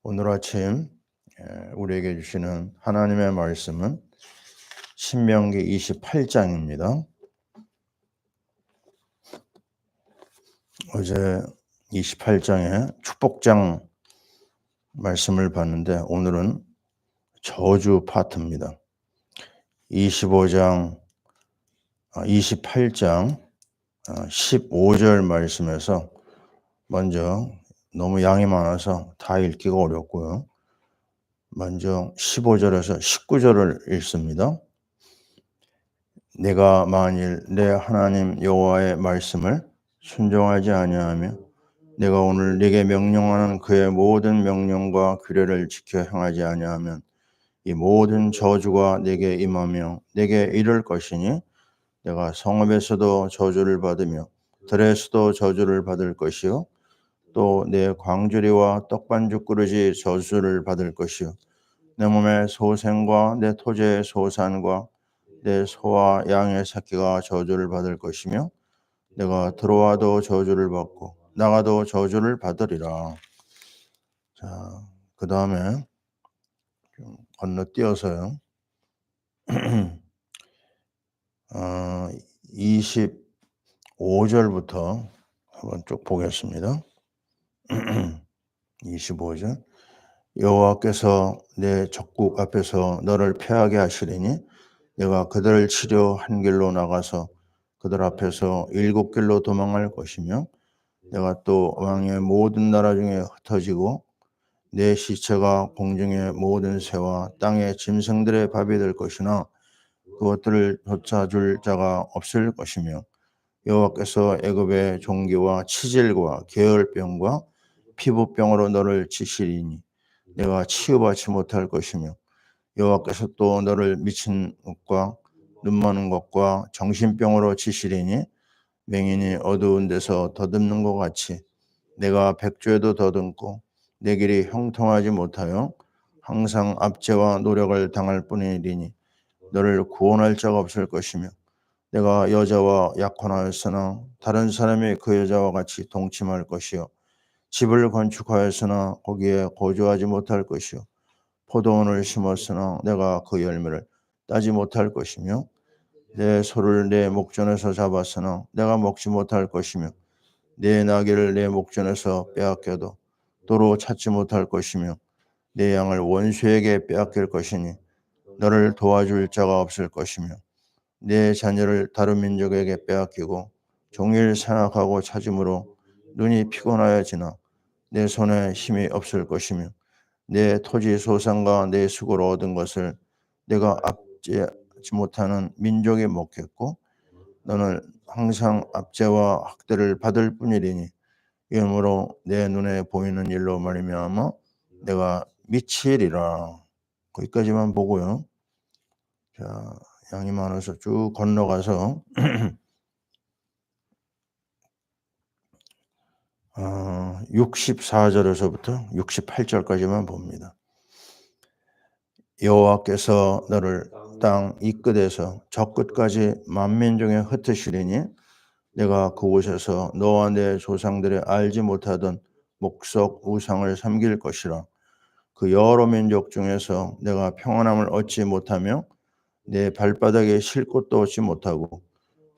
오늘 아침 우리에게 주시는 하나님의 말씀은 신명기 28장입니다. 어제 28장의 축복장 말씀을 봤는데 오늘은 저주 파트입니다. 28장 15절 말씀에서 먼저 너무 양이 많아서 다 읽기가 어렵고요. 먼저 15절에서 19절을 읽습니다. 내가 만일 내 하나님 여호와의 말씀을 순종하지 아니하며 내가 오늘 네게 명령하는 그의 모든 명령과 규례를 지켜 행하지 아니하면 이 모든 저주가 네게 임하며 네게 이를 것이니 내가 성읍에서도 저주를 받으며 들에서도 저주를 받을 것이요 또 내 광주리와 떡반죽 그릇이 저주를 받을 것이요 내 몸의 소생과 내 토지의 소산과 내 소와 양의 새끼가 저주를 받을 것이며 내가 들어와도 저주를 받고 나가도 저주를 받으리라. 자, 그 다음에 좀 건너뛰어서요. 25절부터 한번 쭉 보겠습니다. 25절 여호와께서 내 적국 앞에서 너를 패하게 하시리니 내가 그들을 치려 한 길로 나가서 그들 앞에서 7길로 도망할 것이며 내가 또 왕의 모든 나라 중에 흩어지고 내 시체가 공중의 모든 새와 땅의 짐승들의 밥이 될 것이나 그것들을 쫓아줄 자가 없을 것이며 여호와께서 애굽의 종기와 치질과 계열병과 피부병으로 너를 치시리니 내가 치유받지 못할 것이며 여호와께서 또 너를 미친 것과 눈 많은 것과 정신병으로 치시리니 맹인이 어두운 데서 더듬는 것 같이 내가 백조에도 더듬고 내 길이 형통하지 못하여 항상 압제와 노력을 당할 뿐이리니 너를 구원할 자가 없을 것이며 내가 여자와 약혼하였으나 다른 사람이 그 여자와 같이 동침할 것이요 집을 건축하였으나 거기에 거주하지 못할 것이요 포도원을 심었으나 내가 그 열매를 따지 못할 것이며 내 소를 내 목전에서 잡았으나 내가 먹지 못할 것이며 내 나귀를 내 목전에서 빼앗겨도 도로 찾지 못할 것이며 내 양을 원수에게 빼앗길 것이니 너를 도와줄 자가 없을 것이며 내 자녀를 다른 민족에게 빼앗기고 종일 생각하고 찾음으로 눈이 피곤하여지나 내 손에 힘이 없을 것이며 내 토지 소산과 내 수고로 얻은 것을 내가 압제하지 못하는 민족이 먹겠고 너는 항상 압제와 학대를 받을 뿐이리니 이러므로 내 눈에 보이는 일로 말미암아 내가 미치리라. 거기까지만 보고요. 자, 양이 많아서 쭉 건너가서 64절에서부터 68절까지만 봅니다. 여호와께서 너를 땅 이 끝에서 저 끝까지 만민 중에 흩으시리니 내가 그곳에서 너와 내 조상들이 알지 못하던 목석 우상을 섬길 것이라. 그 여러 민족 중에서 내가 평안함을 얻지 못하며 내 발바닥에 쉴 곳도 얻지 못하고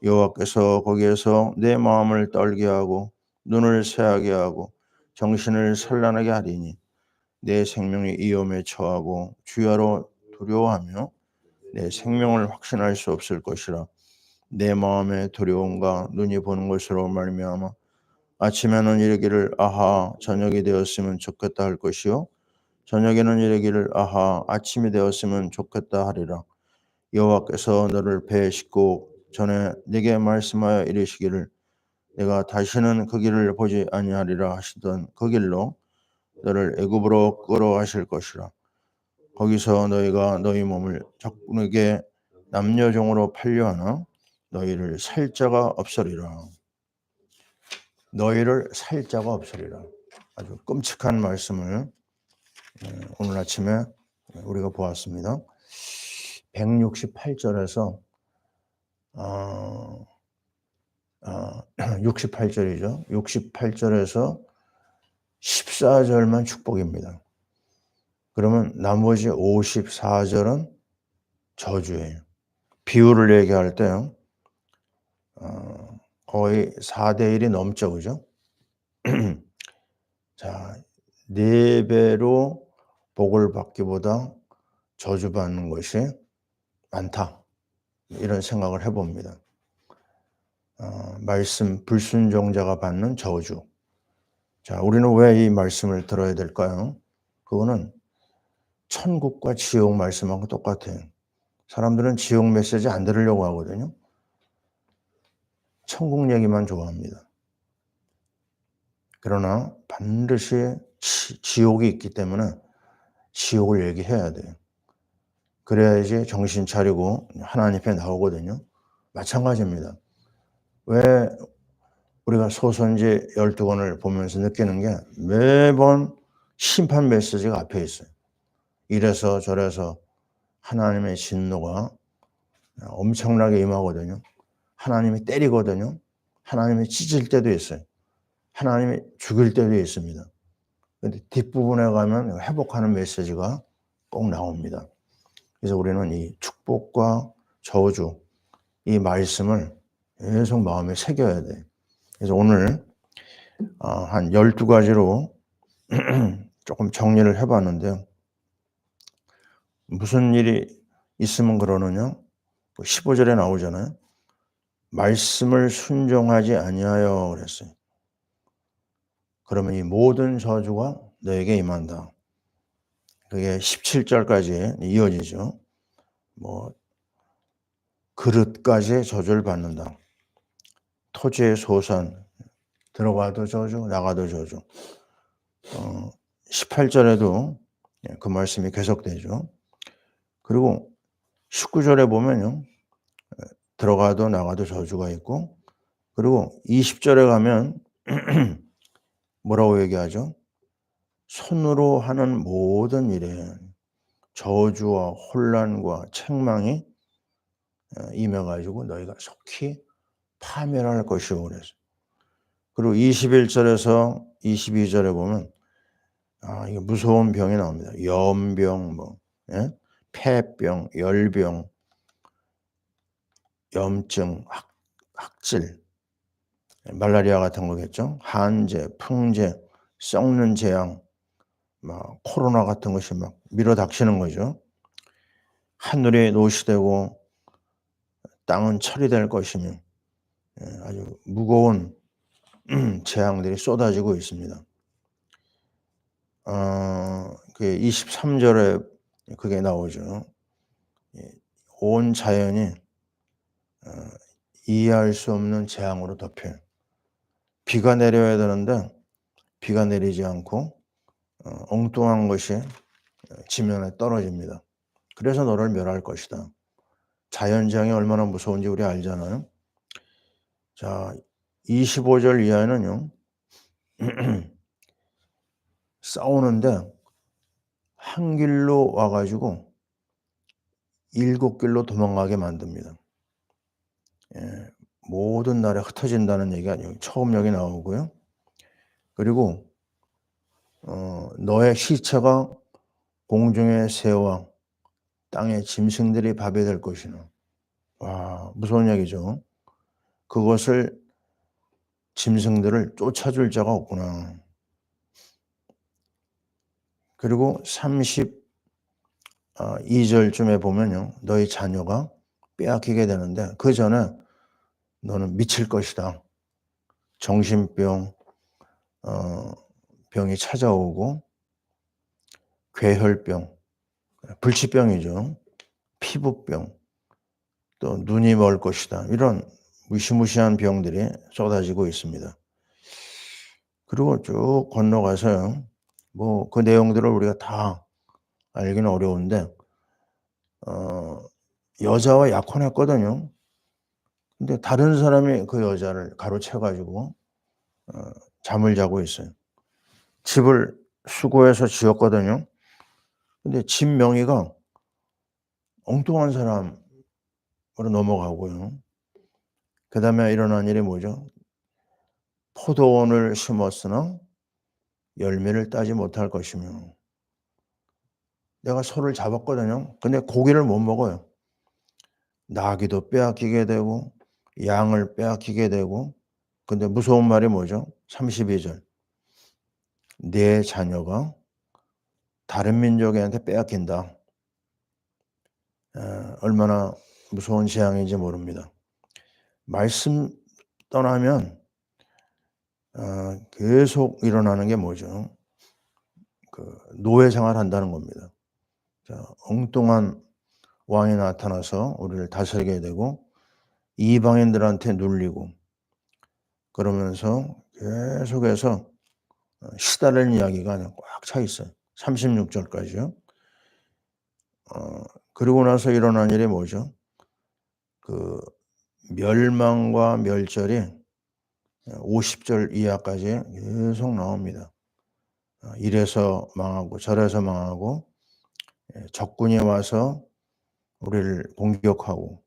여호와께서 거기에서 내 마음을 떨게 하고 눈을 새하게 하고 정신을 산란하게 하리니 내 생명이 위험에 처하고 주야로 두려워하며 내 생명을 확신할 수 없을 것이라. 내 마음의 두려움과 눈이 보는 것으로 말미암아 아침에는 이르기를 아하 저녁이 되었으면 좋겠다 할 것이요 저녁에는 이르기를 아하 아침이 되었으면 좋겠다 하리라. 여호와께서 너를 배 싣고 전에 네게 말씀하여 이르시기를 내가 다시는 그 길을 보지 아니하리라 하시던 그 길로 너를 애굽으로 끌어가실 것이라. 거기서 너희가 너희 몸을 적군에게 남녀종으로 팔려하나 너희를 살 자가 없으리라. 너희를 살 자가 없으리라. 아주 끔찍한 말씀을 오늘 아침에 우리가 보았습니다. 168절에서 68절이죠. 68절에서 14절만 축복입니다. 그러면 나머지 54절은 저주예요. 비율을 얘기할 때요. 거의 4대 1이 넘죠. 그죠? 자, 4배로 복을 받기보다 저주받는 것이 많다. 이런 생각을 해 봅니다. 말씀 불순종자가 받는 저주. 자, 우리는 왜 이 말씀을 들어야 될까요? 그거는 천국과 지옥 말씀하고 똑같아요. 사람들은 지옥 메시지 안 들으려고 하거든요. 천국 얘기만 좋아합니다. 그러나 반드시 지옥이 있기 때문에 지옥을 얘기해야 돼요. 그래야지 정신 차리고 하나님 앞에 나오거든요. 마찬가지입니다. 왜 우리가 소선지 12권을 보면서 느끼는 게 매번 심판 메시지가 앞에 있어요. 이래서 저래서 하나님의 진노가 엄청나게 임하거든요. 하나님이 때리거든요. 하나님이 찢을 때도 있어요. 하나님이 죽일 때도 있습니다. 그런데 뒷부분에 가면 회복하는 메시지가 꼭 나옵니다. 그래서 우리는 이 축복과 저주, 이 말씀을 계속 마음에 새겨야 돼요. 그래서 오늘 한 12가지로 조금 정리를 해봤는데요. 무슨 일이 있으면 그러느냐? 15절에 나오잖아요. 말씀을 순종하지 아니하여 그랬어요. 그러면 이 모든 저주가 너에게 임한다. 그게 17절까지 이어지죠. 뭐 그릇까지 저주를 받는다. 토지의 소산, 들어가도 저주, 나가도 저주. 18절에도 그 말씀이 계속되죠. 그리고 19절에 보면요. 들어가도 나가도 저주가 있고, 그리고 20절에 가면 뭐라고 얘기하죠? 손으로 하는 모든 일에 저주와 혼란과 책망이 임해가지고 너희가 속히 파멸할 것이오 그래서. 그리고 21절에서 22절에 보면 이게 무서운 병이 나옵니다. 염병, 예? 폐병, 열병, 염증, 학질, 말라리아 같은 거겠죠. 한재, 풍재, 썩는 재앙, 막 코로나 같은 것이 막 밀어닥치는 거죠. 하늘이 노시되고 땅은 철이 될 것이며 아주 무거운 재앙들이 쏟아지고 있습니다. 그 23절에 그게 나오죠. 온 자연이 이해할 수 없는 재앙으로 덮여요. 비가 내려야 되는데 비가 내리지 않고 엉뚱한 것이 지면에 떨어집니다. 그래서 너를 멸할 것이다. 자연재앙이 얼마나 무서운지 우리 알잖아요. 자, 25절 이하에는요. 싸우는데 한 길로 와가지고 7길로 도망가게 만듭니다. 모든 날에 흩어진다는 얘기가 아니에요. 처음 여기 나오고요. 그리고 너의 시체가 공중의 새와 땅의 짐승들이 밥이 될 것이나. 와, 무서운 얘기죠. 그것을 짐승들을 쫓아줄 자가 없구나. 그리고 32절쯤에 보면요. 너희 자녀가 빼앗기게 되는데 그 전에 너는 미칠 것이다. 정신병, 병이 찾아오고 괴혈병, 불치병이죠. 피부병, 또 눈이 멀 것이다. 이런 무시무시한 병들이 쏟아지고 있습니다. 그리고 쭉 건너가서요. 뭐 그 내용들을 우리가 다 알기는 어려운데 여자와 약혼했거든요. 근데 다른 사람이 그 여자를 가로채 가지고 잠을 자고 있어요. 집을 수고해서 지었거든요. 근데 집 명의가 엉뚱한 사람으로 넘어가고요. 그다음에 일어난 일이 뭐죠? 포도원을 심었으나 열매를 따지 못할 것이며 내가 소를 잡았거든요. 근데 고기를 못 먹어요. 나귀도 빼앗기게 되고 양을 빼앗기게 되고. 근데 무서운 말이 뭐죠? 32절. 내 자녀가 다른 민족한테 빼앗긴다. 얼마나 무서운 재앙인지 모릅니다. 말씀 떠나면 계속 일어나는 게 뭐죠? 그 노예 생활한다는 겁니다. 자, 엉뚱한 왕이 나타나서 우리를 다스리게 되고 이방인들한테 눌리고 그러면서 계속해서 시달리는 이야기가 꽉 차 있어요. 36절까지요. 그리고 나서 일어난 일이 뭐죠? 그 멸망과 멸절이 50절 이하까지 계속 나옵니다. 이래서 망하고 저래서 망하고 적군이 와서 우리를 공격하고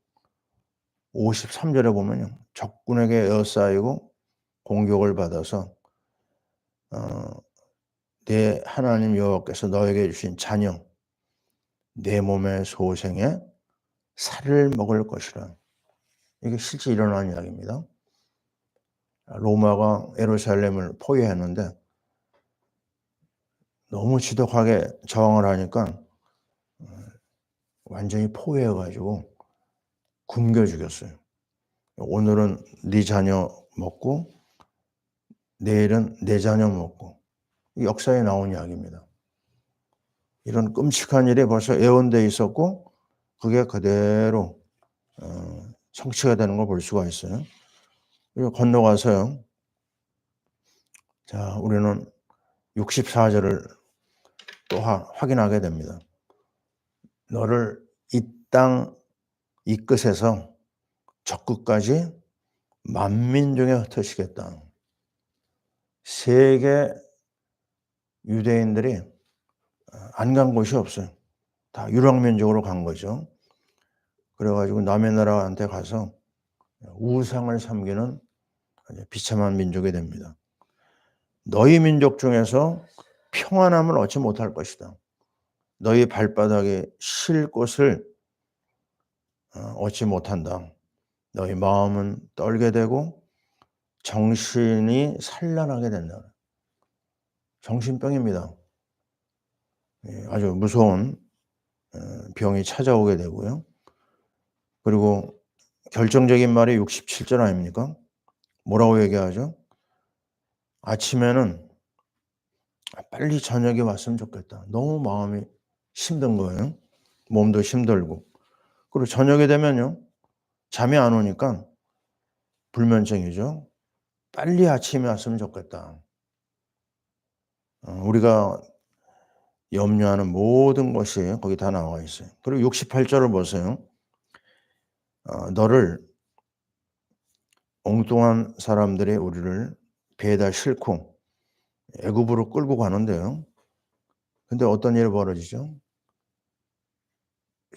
53절에 보면요. 적군에게 에워싸이고 공격을 받아서 내 하나님 여호와께서 너에게 주신 자녀 내 몸의 소생에 살을 먹을 것이라. 이게 실제 일어난 이야기입니다. 로마가 예루살렘을 포위했는데 너무 지독하게 저항을 하니까 완전히 포위해 가지고 굶겨 죽였어요. 오늘은 네 자녀 먹고 내일은 내 자녀 먹고. 역사에 나온 이야기입니다. 이런 끔찍한 일이 벌써 예언되어 있었고 그게 그대로 성취가 되는 걸 볼 수가 있어요. 그리고 건너가서요. 자, 우리는 64절을 또 확인하게 됩니다. 너를 이 땅 이 끝에서 저 끝까지 만민중에 흩으시겠다. 세계 유대인들이 안 간 곳이 없어요. 다 유랑민족으로 간 거죠. 그래가지고 남의 나라한테 가서 우상을 섬기는 비참한 민족이 됩니다. 너희 민족 중에서 평안함을 얻지 못할 것이다. 너희 발바닥에 쉴 곳을 얻지 못한다. 너희 마음은 떨게 되고 정신이 산란하게 된다. 정신병입니다. 아주 무서운 병이 찾아오게 되고요. 그리고 결정적인 말이 67절 아닙니까? 뭐라고 얘기하죠? 아침에는 빨리 저녁이 왔으면 좋겠다. 너무 마음이 힘든 거예요. 몸도 힘들고. 그리고 저녁이 되면요. 잠이 안 오니까 불면증이죠. 빨리 아침이 왔으면 좋겠다. 우리가 염려하는 모든 것이 거기 다 나와 있어요. 그리고 68절을 보세요. 너를 엉뚱한 사람들이 우리를 배에다 싣고 애굽으로 끌고 가는데요. 근데 어떤 일이 벌어지죠?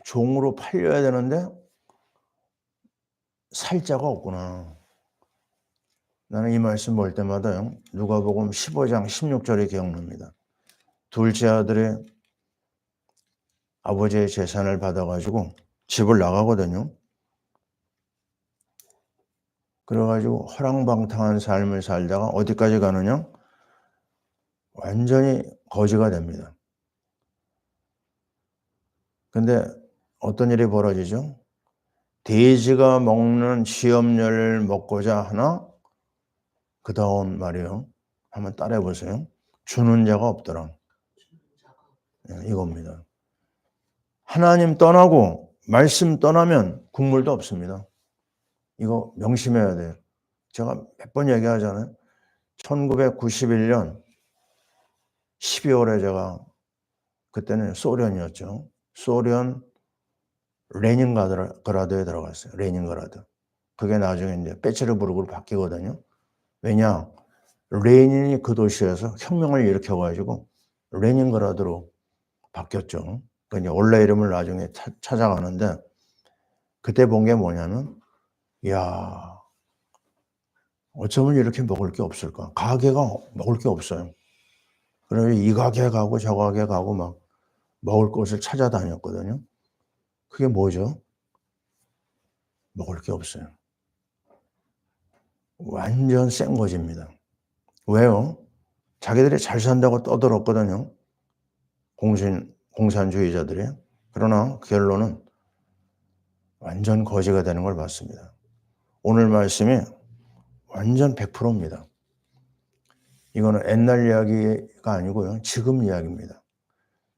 종으로 팔려야 되는데 살 자가 없구나. 나는 이 말씀 볼 때마다요. 누가복음 15장 16절이 기억납니다. 둘째 아들이 아버지의 재산을 받아가지고 집을 나가거든요. 그래가지고 허랑방탕한 삶을 살다가 어디까지 가느냐? 완전히 거지가 됩니다. 근데 어떤 일이 벌어지죠? 돼지가 먹는 지엄녀를 먹고자 하나 그 다음 말이요. 한번 따라해 보세요. 주는 자가 없더라. 이겁니다. 하나님 떠나고 말씀 떠나면 국물도 없습니다. 이거 명심해야 돼요. 제가 몇 번 얘기하잖아요. 1991년 12월에 제가 그때는 소련이었죠. 소련 레닌그라드에 들어갔어요. 레닌그라드. 그게 나중에 이제 페체르부르크로 바뀌거든요. 왜냐? 레닌이 그 도시에서 혁명을 일으켜가지고 레닌그라드로 바뀌었죠. 그러니까 원래 이름을 나중에 찾아가는데 그때 본 게 뭐냐면, 야, 어쩌면 이렇게 먹을 게 없을까? 가게가 먹을 게 없어요. 그래서 이 가게 가고 저 가게 가고 막 먹을 것을 찾아다녔거든요. 그게 뭐죠? 먹을 게 없어요. 완전 센 거짓입니다. 왜요? 자기들이 잘 산다고 떠들었거든요. 공산주의자들이. 그러나 결론은 완전 거지가 되는 걸 봤습니다. 오늘 말씀이 완전 100%입니다. 이거는 옛날 이야기가 아니고요. 지금 이야기입니다.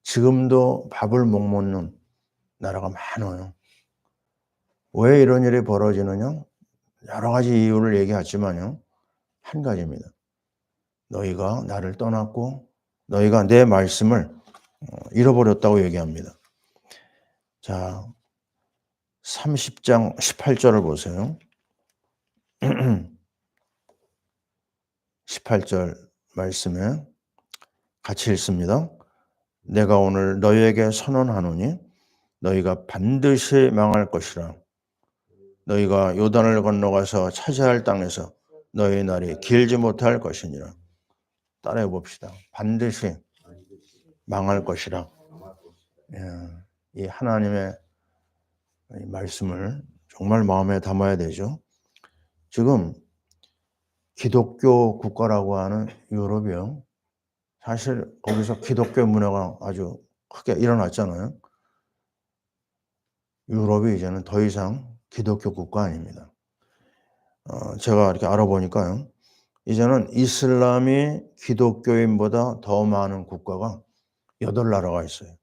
지금도 밥을 못 먹는 나라가 많아요. 왜 이런 일이 벌어지느냐? 여러 가지 이유를 얘기하지만요. 한 가지입니다. 너희가 나를 떠났고 너희가 내 말씀을 잃어버렸다고 얘기합니다. 자, 30장 18절을 보세요. 18절 말씀에 같이 읽습니다. 내가 오늘 너희에게 선언하노니 너희가 반드시 망할 것이라. 너희가 요단을 건너가서 차지할 땅에서 너희 날이 길지 못할 것이니라. 따라해 봅시다. 반드시 망할 것이라. 예, 이 하나님의 말씀을 정말 마음에 담아야 되죠. 지금 기독교 국가라고 하는 유럽이요. 사실 거기서 기독교 문화가 아주 크게 일어났잖아요. 유럽이 이제는 더 이상 기독교 국가 아닙니다. 제가 이렇게 알아보니까요. 이제는 이슬람이 기독교인보다 더 많은 국가가 8나라가 있어요.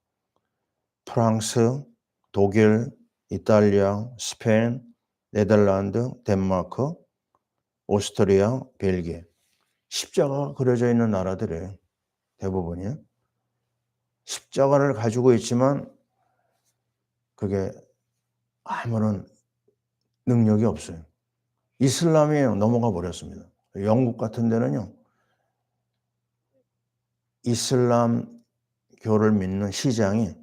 프랑스, 독일, 이탈리아, 스페인, 네덜란드, 덴마크, 오스트리아, 벨기에. 십자가가 그려져 있는 나라들이에요. 대부분이. 십자가를 가지고 있지만 그게 아무런 능력이 없어요. 이슬람이 넘어가 버렸습니다. 영국 같은 데는요. 이슬람교를 믿는 시장이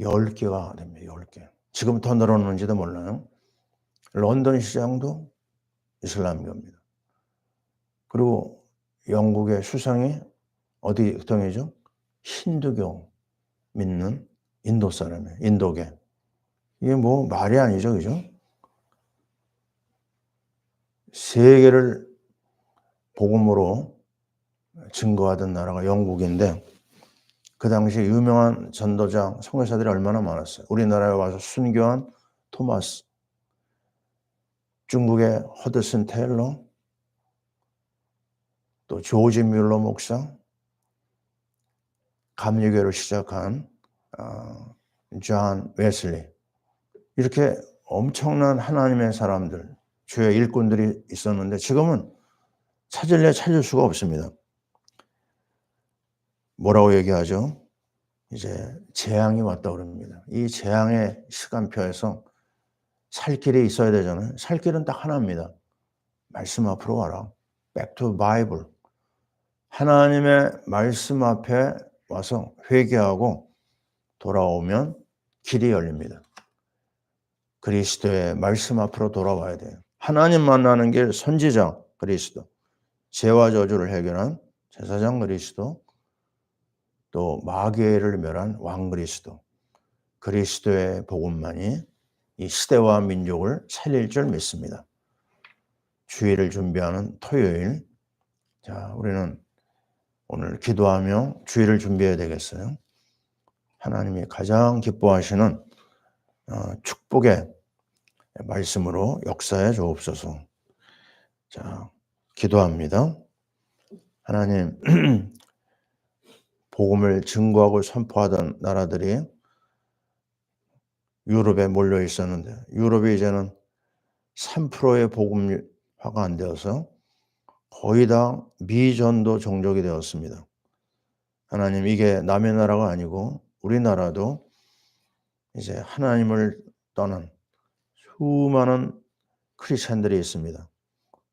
10개가 됩니다. 10개. 지금 더 늘었는지도 몰라요. 런던 시장도 이슬람교입니다. 그리고 영국의 수상이 어디 등이죠? 힌두교 믿는 인도 사람이에요. 인도계. 이게 뭐 말이 아니죠. 그죠? 세계를 복음으로 증거하던 나라가 영국인데 그 당시 유명한 전도자, 선교사들이 얼마나 많았어요. 우리나라에 와서 순교한 토마스, 중국의 허드슨 테일러, 또 조지 뮬러 목사, 감리교를 시작한 존 웨슬리, 이렇게 엄청난 하나님의 사람들, 주의 일꾼들이 있었는데 지금은 찾을래 찾을 수가 없습니다. 뭐라고 얘기하죠? 이제 재앙이 왔다 그럽니다. 이 재앙의 시간표에서 살 길이 있어야 되잖아요. 살 길은 딱 하나입니다. 말씀 앞으로 와라. Back to Bible. 하나님의 말씀 앞에 와서 회개하고 돌아오면 길이 열립니다. 그리스도의 말씀 앞으로 돌아와야 돼요. 하나님 만나는 길 선지자 그리스도, 죄와 저주를 해결한 제사장 그리스도, 또 마귀를 멸한 왕 그리스도, 그리스도의 복음만이 이 시대와 민족을 살릴 줄 믿습니다. 주일을 준비하는 토요일, 자, 우리는 오늘 기도하며 주일을 준비해야 되겠어요. 하나님이 가장 기뻐하시는 축복의 말씀으로 역사해 주옵소서. 자, 기도합니다. 하나님, 복음을 증거하고 선포하던 나라들이 유럽에 몰려 있었는데 유럽이 이제는 3%의 복음화가 안 되어서 거의 다 미전도 종족이 되었습니다. 하나님, 이게 남의 나라가 아니고 우리나라도 이제 하나님을 떠난 수많은 크리스찬들이 있습니다.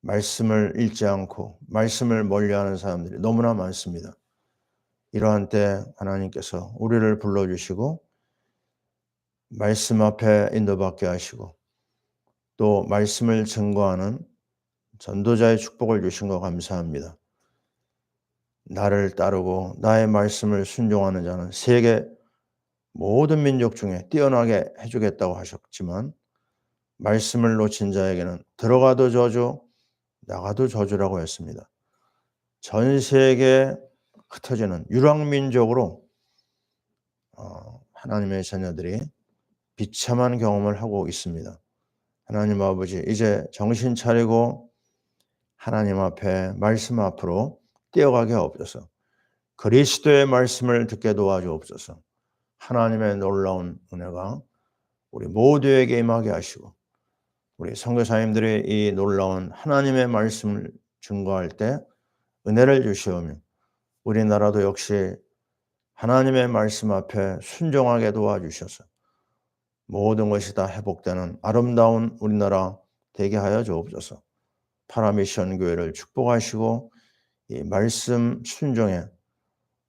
말씀을 읽지 않고 말씀을 멀리하는 사람들이 너무나 많습니다. 이러한 때 하나님께서 우리를 불러주시고 말씀 앞에 인도받게 하시고 또 말씀을 증거하는 전도자의 축복을 주신 거 감사합니다. 나를 따르고 나의 말씀을 순종하는 자는 세계 모든 민족 중에 뛰어나게 해주겠다고 하셨지만 말씀을 놓친 자에게는 들어가도 저주, 나가도 저주라고 했습니다. 전 세계에 흩어지는 유랑민족으로 하나님의 자녀들이 비참한 경험을 하고 있습니다. 하나님 아버지, 이제 정신 차리고 하나님 앞에 말씀 앞으로 뛰어가게 하옵소서. 그리스도의 말씀을 듣게 도와주옵소서. 하나님의 놀라운 은혜가 우리 모두에게 임하게 하시고 우리 선교사님들이 이 놀라운 하나님의 말씀을 증거할 때 은혜를 주시오며 우리나라도 역시 하나님의 말씀 앞에 순종하게 도와주셔서 모든 것이 다 회복되는 아름다운 우리나라 되게 하여 주옵소서. 파라미션 교회를 축복하시고 이 말씀 순종의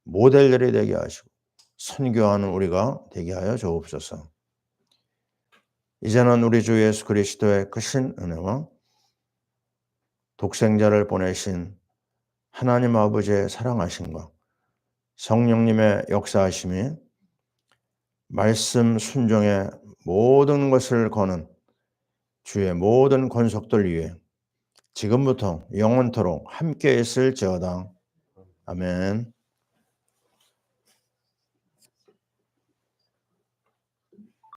모델들이 되게 하시고 선교하는 우리가 되게 하여 주옵소서. 이제는 우리 주 예수 그리스도의 크신 은혜와 독생자를 보내신 하나님 아버지의 사랑하심과 성령님의 역사하심이 말씀 순종의 모든 것을 거는 주의 모든 권속들 위에 지금부터 영원토록 함께 있을지어다. 아멘.